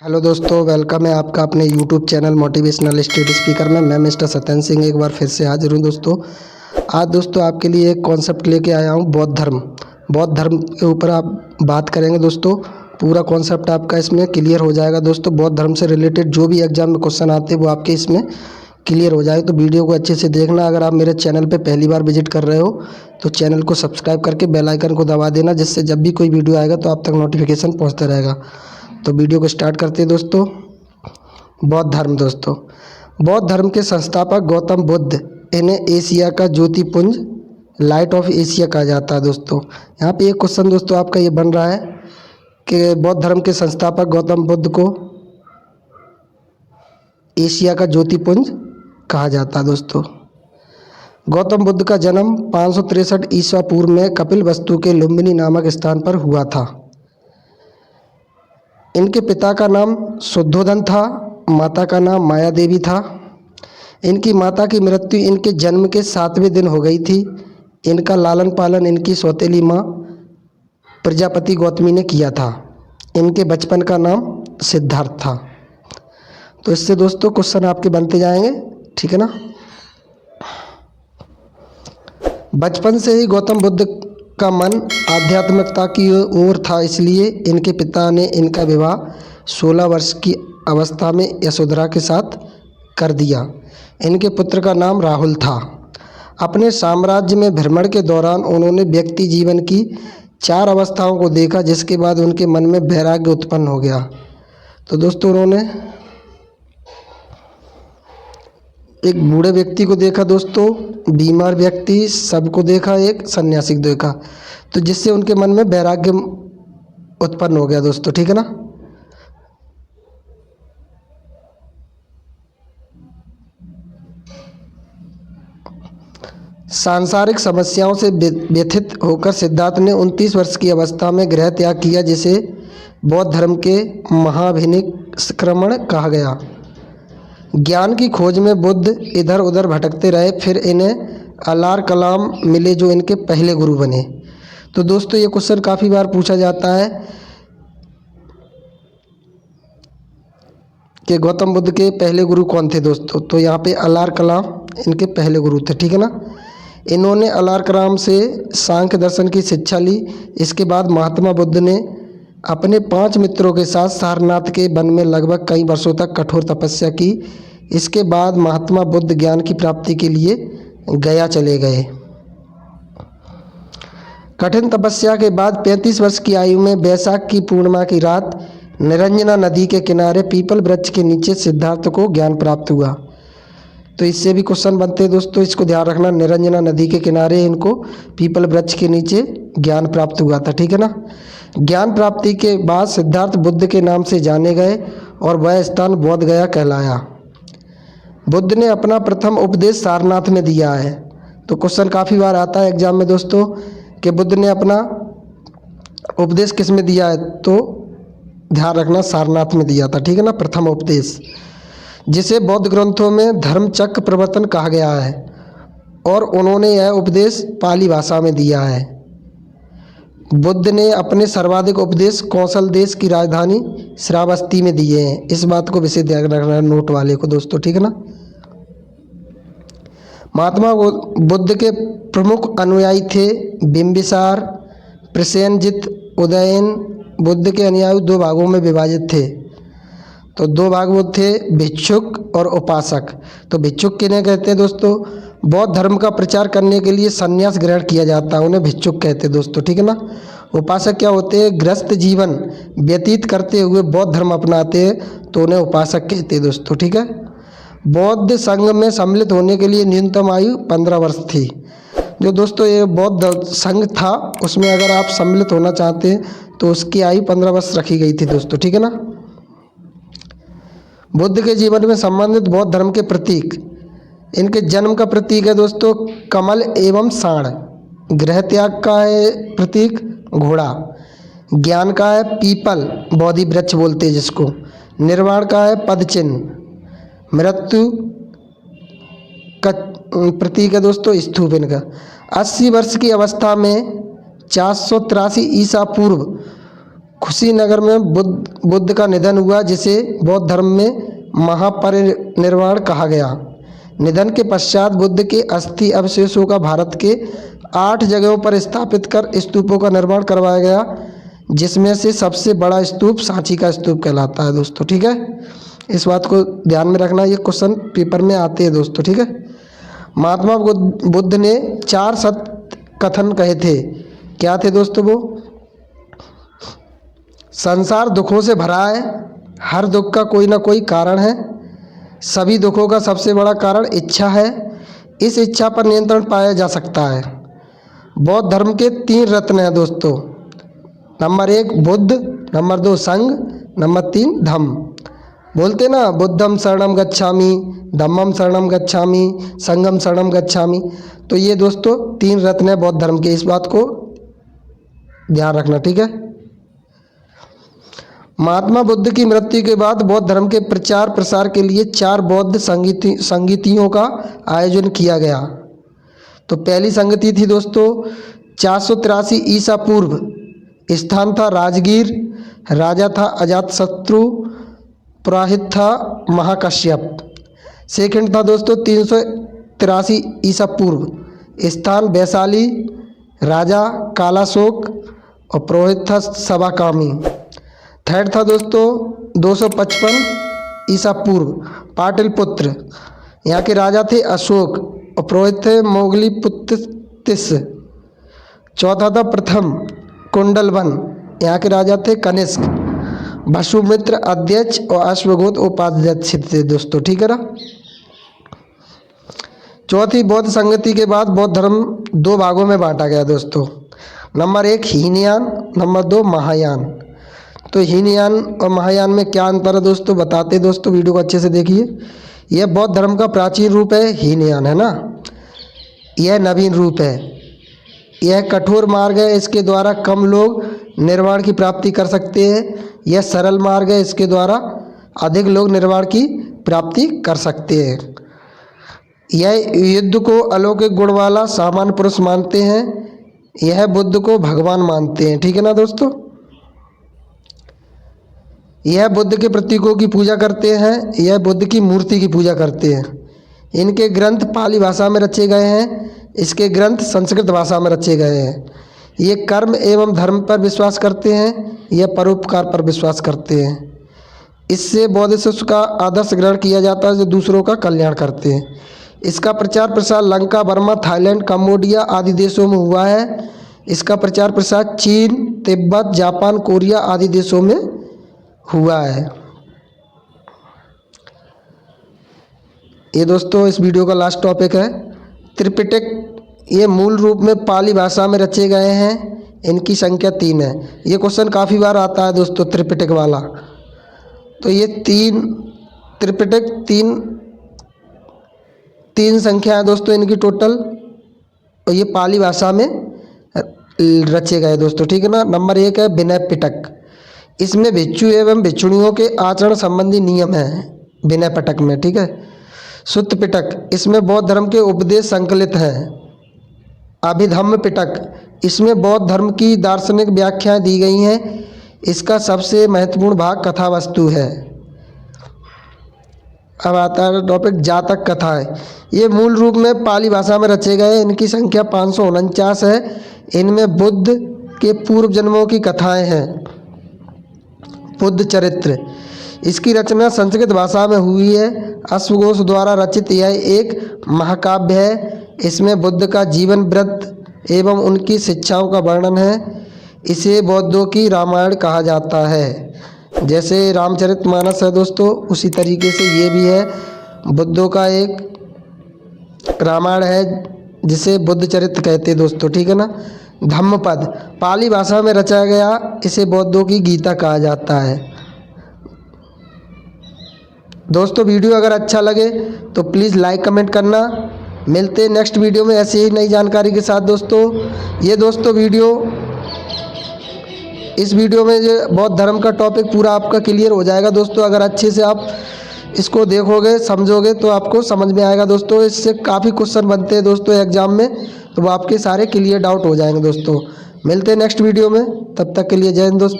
Hello दोस्तों, welcome है आपका अपने YouTube channel motivational study speaker में। मैं मिस्टर सत्यन सिंह एक बार फिर से हाजिर हूँ दोस्तों। आज दोस्तों आपके लिए एक कॉन्सेप्ट लेके आया हूँ, बौद्ध धर्म। बौद्ध धर्म के ऊपर आप बात करेंगे दोस्तों। पूरा कॉन्सेप्ट आपका इसमें क्लियर हो जाएगा दोस्तों। बौद्ध धर्म से रिलेटेड जो भी एग्जाम में क्वेश्चन आते हैं वो आपके इसमें क्लियर हो जाए। तो वीडियो को अच्छे से देखना। अगर आप मेरे चैनल पे पहली बार विजिट कर रहे हो तो चैनल को सब्सक्राइब करके बेल आइकन को दबा देना, जिससे जब भी कोई वीडियो आएगा तो आप तक नोटिफिकेशन पहुँचता रहेगा। तो वीडियो को स्टार्ट करते हैं दोस्तों। बौद्ध धर्म दोस्तों, बौद्ध धर्म के संस्थापक गौतम बुद्ध, इन्हें एशिया का ज्योतिपुंज, लाइट ऑफ एशिया कहा जाता है दोस्तों। यहाँ पे एक क्वेश्चन दोस्तों आपका ये बन रहा है कि बौद्ध धर्म के संस्थापक गौतम बुद्ध को एशिया का ज्योतिपुंज कहा जाता है दोस्तों। गौतम बुद्ध का जन्म 563 ईसा पूर्व में कपिलवस्तु के लुम्बिनी नामक स्थान पर हुआ था। इनके पिता का नाम शुद्धोधन था, माता का नाम माया देवी था। इनकी माता की मृत्यु इनके जन्म के 7वें दिन हो गई थी। इनका लालन पालन इनकी सौतेली माँ प्रजापति गौतमी ने किया था। इनके बचपन का नाम सिद्धार्थ था। तो इससे दोस्तों क्वेश्चन आपके बनते जाएंगे, ठीक है ना। बचपन से ही गौतम बुद्ध का मन आध्यात्मिकता की ओर था, इसलिए इनके पिता ने इनका विवाह 16 वर्ष की अवस्था में यशोधरा के साथ कर दिया। इनके पुत्र का नाम राहुल था। अपने साम्राज्य में भ्रमण के दौरान उन्होंने व्यक्ति जीवन की 4 अवस्थाओं को देखा, जिसके बाद उनके मन में वैराग्य उत्पन्न हो गया। तो दोस्तों उन्होंने एक बूढ़े व्यक्ति को देखा दोस्तों, बीमार व्यक्ति, सबको देखा, एक सन्यासी को देखा, तो जिससे उनके मन में वैराग्य उत्पन्न हो गया दोस्तों, ठीक है ना। सांसारिक समस्याओं से व्यथित होकर सिद्धार्थ ने 29 वर्ष की अवस्था में गृह त्याग किया, जिसे बौद्ध धर्म के महाभिनिष्क्रमण कहा गया। ज्ञान की खोज में बुद्ध इधर उधर भटकते रहे, फिर इन्हें अलार कलाम मिले जो इनके पहले गुरु बने। तो दोस्तों ये क्वेश्चन काफ़ी बार पूछा जाता है कि गौतम बुद्ध के पहले गुरु कौन थे दोस्तों। तो यहाँ पे अलार कलाम इनके पहले गुरु थे, ठीक है ना। इन्होंने अलार कलाम से सांख्य दर्शन की शिक्षा ली। इसके बाद महात्मा बुद्ध ने अपने 5 मित्रों के साथ सारनाथ के वन में लगभग कई वर्षों तक कठोर तपस्या की। इसके बाद महात्मा बुद्ध ज्ञान की प्राप्ति के लिए गया चले गए। कठिन तपस्या के बाद 35 वर्ष की आयु में वैशाख की पूर्णिमा की रात निरंजना नदी के किनारे पीपल वृक्ष के नीचे सिद्धार्थ को ज्ञान प्राप्त हुआ। तो इससे भी क्वेश्चन बनते हैं दोस्तों, इसको ध्यान रखना। निरंजना नदी के किनारे इनको पीपल वृक्ष के नीचे ज्ञान प्राप्त हुआ था, ठीक है ना। ज्ञान प्राप्ति के बाद सिद्धार्थ बुद्ध के नाम से जाने गए और वह स्थान बोध गया कहलाया। बुद्ध ने अपना प्रथम उपदेश सारनाथ में दिया है। तो क्वेश्चन काफ़ी बार आता है एग्जाम में दोस्तों कि बुद्ध ने अपना उपदेश किस में दिया है, तो ध्यान रखना सारनाथ में दिया था, ठीक है ना, प्रथम उपदेश, जिसे बौद्ध ग्रंथों में धर्मचक्र प्रवर्तन कहा गया है। और उन्होंने यह उपदेश पाली भाषा में दिया है। बुद्ध ने अपने सर्वाधिक उपदेश कौशल देश की राजधानी श्रावस्ती में दिए हैं। इस बात को विशेष ध्यान रखना है नोट वाले को दोस्तों, ठीक है ना। महात्मा बुद्ध के प्रमुख अनुयायी थे बिंबिसार, प्रसेनजित, उदयन। बुद्ध के अनुयायी 2 भागों में विभाजित थे। तो 2 भाग वो थे, भिक्षुक और उपासक। तो भिक्षुक किन्हें कहते हैं दोस्तों? बौद्ध धर्म का प्रचार करने के लिए संन्यास ग्रहण किया जाता है, उन्हें भिक्षुक कहते हैं दोस्तों, ठीक है ना। उपासक क्या होते हैं? गृहस्थ जीवन व्यतीत करते हुए बौद्ध धर्म अपनाते हैं, तो उन्हें उपासक कहते हैं दोस्तों, ठीक है। बौद्ध संघ में सम्मिलित होने के लिए न्यूनतम आयु 15 वर्ष थी। जो दोस्तों ये बौद्ध संघ था, उसमें अगर आप सम्मिलित होना चाहते हैं तो उसकी आयु 15 वर्ष रखी गई थी दोस्तों, ठीक है ना। बुद्ध के जीवन में संबंधित बौद्ध धर्म के प्रतीक, इनके जन्म का प्रतीक है दोस्तों कमल एवं साण। गृह त्याग का है प्रतीक घोड़ा। ज्ञान का है पीपल, बोधि वृक्ष बोलते हैं जिसको। निर्वाण का है पद चिन्ह। मृत्यु का प्रतीक है दोस्तों स्तूप इनका। 80 वर्ष की अवस्था में 483 ईसा पूर्व कुशीनगर में बुद्ध का निधन हुआ, जिसे बौद्ध धर्म में महापरिनिर्वाण कहा गया। निधन के पश्चात बुद्ध के अस्थि अवशेषों का भारत के 8 जगहों पर स्थापित कर स्तूपों का निर्माण करवाया गया, जिसमें से सबसे बड़ा स्तूप सांची का स्तूप कहलाता है दोस्तों। ठीक है, इस बात को ध्यान में रखना, ये क्वेश्चन पेपर में आते हैं दोस्तों। ठीक है, महात्मा बुद्ध ने 4 सत्य कथन कहे थे। क्या थे दोस्तों वो? संसार दुखों से भरा है, हर दुख का कोई ना कोई कारण है, सभी दुखों का सबसे बड़ा कारण इच्छा है, इस इच्छा पर नियंत्रण पाया जा सकता है। बौद्ध धर्म के 3 रत्न हैं दोस्तों। नंबर 1 बुद्ध, नंबर 2 संघ, नंबर 3 धम्म। बोलते ना, बुद्धम शरणम गच्छामि, धम्मम शरणम गच्छामि, संघम शरणम गच्छामि। तो ये दोस्तों 3 रत्न है बौद्ध धर्म के, इस बात को ध्यान रखना। ठीक है, महात्मा बुद्ध की मृत्यु के बाद बौद्ध धर्म के प्रचार प्रसार के लिए 4 बौद्ध संगतियों का आयोजन किया गया। तो पहली संगति थी दोस्तों 483 ईसा पूर्व, स्थान था राजगीर, राजा था अजातशत्रु, पुरोहित था महाकश्यप। सेकंड था दोस्तों 383 ईसा पूर्व, स्थान वैशाली, राजा कालाशोक और पुरोहित था सभाकामी। थर्ड था दोस्तों 255 ईसा पूर्व, पाटलिपुत्र, यहाँ के राजा थे अशोक और पुरोहित थे मोगलीपुत्तिस। चौथा था प्रथम कुंडलवन, यहाँ के राजा थे कनिष्क, वसुमित्र अध्यक्ष और अश्वघोष उपाध्यक्ष थे दोस्तों। ठीक है ना। चौथी बौद्ध संगति के बाद बौद्ध धर्म 2 भागों में बांटा गया दोस्तों। Number 1 Hinayana, number 2 Mahayana. तो हीनयान और महायान में क्या अंतर है दोस्तों, बताते हैं दोस्तों, वीडियो को अच्छे से देखिए। यह बौद्ध धर्म का प्राचीन रूप है हीनयान, है ना। यह नवीन रूप है, यह कठोर मार्ग है, इसके द्वारा कम लोग निर्वाण की प्राप्ति कर सकते हैं। यह सरल मार्ग है, इसके द्वारा अधिक लोग निर्वाण की प्राप्ति कर सकते हैं। यह युद्ध को अलौकिक गुण वाला सामान्य पुरुष मानते हैं, यह बुद्ध को भगवान मानते हैं। ठीक है ना दोस्तों। यह बुद्ध के प्रतीकों की पूजा करते हैं, यह बुद्ध की मूर्ति की पूजा करते हैं। इनके ग्रंथ पाली भाषा में रचे गए हैं, इसके ग्रंथ संस्कृत भाषा में रचे गए हैं। ये कर्म एवं धर्म पर विश्वास करते हैं, यह परोपकार पर विश्वास करते हैं। इससे बौद्ध शिष्य का आदर्श ग्रहण किया जाता है जो दूसरों का कल्याण करते हैं। इसका प्रचार प्रसार लंका, बर्मा, थाईलैंड, कंबोडिया आदि देशों में हुआ है। इसका प्रचार प्रसार चीन, तिब्बत, जापान, कोरिया आदि देशों में हुआ है। ये दोस्तों इस वीडियो का लास्ट टॉपिक है त्रिपिटक। ये मूल रूप में पाली भाषा में रचे गए हैं, इनकी संख्या 3 है। ये क्वेश्चन काफ़ी बार आता है दोस्तों त्रिपिटक वाला। तो ये 3 त्रिपिटक 3 संख्या है दोस्तों इनकी टोटल, और ये पाली भाषा में रचे गए दोस्तों। ठीक है ना। नंबर 1 है विनय पिटक, इसमें भिक्षु एवं भिक्षुणियों के आचरण संबंधी नियम हैं विनय पिटक में। ठीक है। सुत्त पिटक, इसमें बौद्ध धर्म के उपदेश संकलित हैं। अभिधम्म पिटक, इसमें बौद्ध धर्म की दार्शनिक व्याख्याएं दी गई हैं। इसका सबसे महत्वपूर्ण भाग कथा वस्तु है। अब आता है टॉपिक जातक कथाएं। ये मूल रूप में पाली भाषा में रचे गए, इनकी संख्या 549 है। इनमें बुद्ध के पूर्व जन्मों की कथाएं हैं। बुद्ध चरित्र, इसकी रचना संस्कृत भाषा में हुई है। अश्वघोष द्वारा रचित यह एक महाकाव्य है। इसमें बुद्ध का जीवन व्रत एवं उनकी शिक्षाओं का वर्णन है। इसे बौद्धों की रामायण कहा जाता है। जैसे रामचरितमानस है दोस्तों, उसी तरीके से ये भी है, बुद्धों का एक रामायण है जिसे बुद्ध चरित्र कहते हैं दोस्तों। ठीक है ना। धम्मपद, पाली भाषा में रचा गया, इसे बौद्धों की गीता कहा जाता है। दोस्तों वीडियो अगर अच्छा लगे तो प्लीज़ लाइक कमेंट करना। मिलते हैं नेक्स्ट वीडियो में ऐसी ही नई जानकारी के साथ दोस्तों। ये दोस्तों इस वीडियो में जो बौद्ध धर्म का टॉपिक पूरा आपका क्लियर हो जाएगा दोस्तों। अगर अच्छे से आप इसको देखोगे समझोगे तो आपको समझ में आएगा दोस्तों। इससे काफ़ी क्वेश्चन बनते हैं दोस्तों एग्जाम में, तो वो आपके सारे क्लियर डाउट हो जाएंगे दोस्तों। मिलते हैं नेक्स्ट वीडियो में, तब तक के लिए जय हिंद दोस्तों।